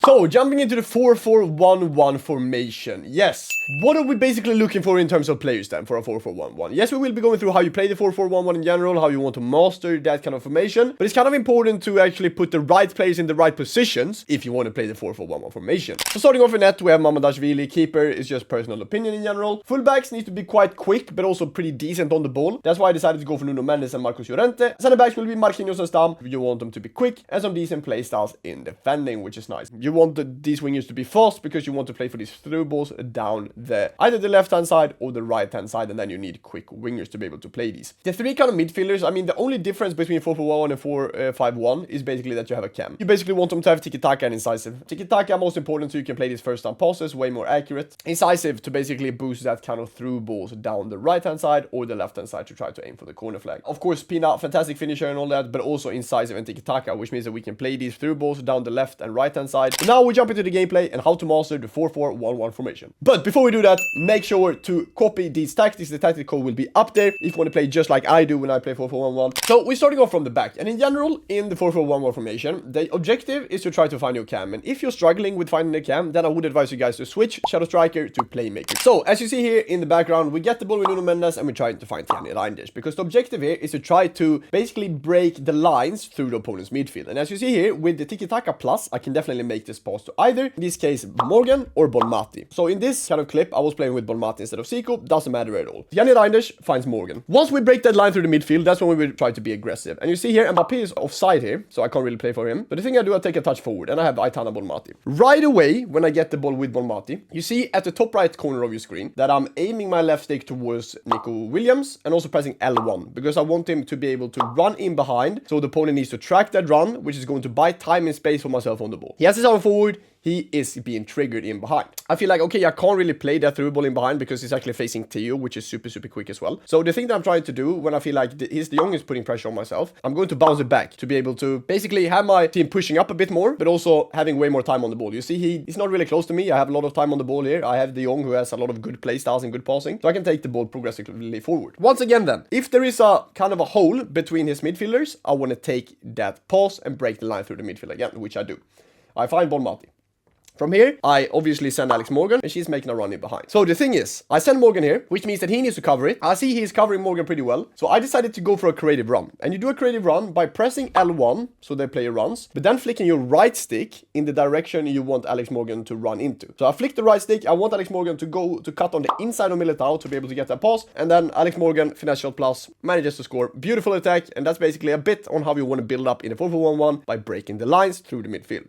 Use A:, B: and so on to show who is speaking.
A: So, jumping into the 4-4-1-1 formation. Yes. What are we basically looking for in terms of players then for a 4-4-1-1? Yes, we will be going through how you play the 4-4-1-1 in general, how you want to master that kind of formation, but it's kind of important to actually put the right players in the right positions if you want to play the 4-4-1-1 formation. So starting off in net, we have Mamardashvili. Keeper is just personal opinion in general. Fullbacks need to be quite quick, but also pretty decent on the ball. That's why I decided to go for Nuno Mendes and Marcos Llorente. Center backs will be Marquinhos and Stam. You want them to be quick and some decent play styles in defending, which is nice. You want these wingers to be fast because you want to play for these through balls down either the left-hand side or the right-hand side, and then you need quick wingers to be able to play these. The three kind of midfielders, I mean, the only difference between 4-4-1 and 4-5-1 is basically that you have a cam. You basically want them to have tiki-taka and incisive. Tiki-taka most important so you can play these first-time passes, way more accurate. Incisive to basically boost that kind of through balls down the right-hand side or the left-hand side to try to aim for the corner flag. Of course, Pina, fantastic finisher and all that, but also incisive and tiki-taka, which means that we can play these through balls down the left and right-hand side. So now we jump into the gameplay and how to master the 4-4-1-1 formation. But before we do that, make sure to copy these tactics. The tactic code will be up there if you want to play just like I do when I play 4-4-1-1. So we're starting off from the back, and in general, in the 4-4-1-1 formation, the objective is to try to find your cam, and if you're struggling with finding the cam, then I would advise you guys to switch Shadow Striker to Playmaker. So as you see here in the background, we get the ball with Nuno Mendes and we're trying to find Tiani Reinders, because the objective here is to try to basically break the lines through the opponent's midfield. And as you see here with the Tiki-Taka Plus, I can definitely make this pass to either, in this case, Morgan or Bonmati. So in this kind of clip, I was playing with Bonmati instead of Zico, doesn't matter at all. Tiani Reinders finds Morgan. Once we break that line through the midfield, that's when we will try to be aggressive. And you see here, Mbappe is offside here, so I can't really play for him. But the thing I do, I take a touch forward, and I have Aitana Bonmati. Right away, when I get the ball with Bonmati, you see at the top right corner of your screen that I'm aiming my left stick towards Nico Williams and also pressing L1, because I want him to be able to run in behind, so the opponent needs to track that run, which is going to buy time and space for myself on the ball. He has his arm forward. He is being triggered in behind. I feel like, okay, I can't really play that through ball in behind because he's actually facing Theo, which is super quick as well. So the thing that I'm trying to do when I feel like he's the youngest putting pressure on myself, I'm going to bounce it back to be able to basically have my team pushing up a bit more, but also having way more time on the ball. You see, he's not really close to me. I have a lot of time on the ball here. I have De Jong, who has a lot of good play styles and good passing, so I can take the ball progressively forward. Once again then, if there is a kind of a hole between his midfielders, I want to take that pass and break the line through the midfield again, which I do. I find Bonmati. From here, I obviously send Alex Morgan, and she's making a run in behind. So the thing is, I send Morgan here, which means that he needs to cover it. I see he's covering Morgan pretty well. So I decided to go for a creative run. And you do a creative run by pressing L1, so the player runs, but then flicking your right stick in the direction you want Alex Morgan to run into. So I flick the right stick, I want Alex Morgan to go to cut on the inside of Militao to be able to get that pass. And then Alex Morgan, finesse shot plus, manages to score. Beautiful attack, and that's basically a bit on how you want to build up in a 4-4-1-1 by breaking the lines through the midfield.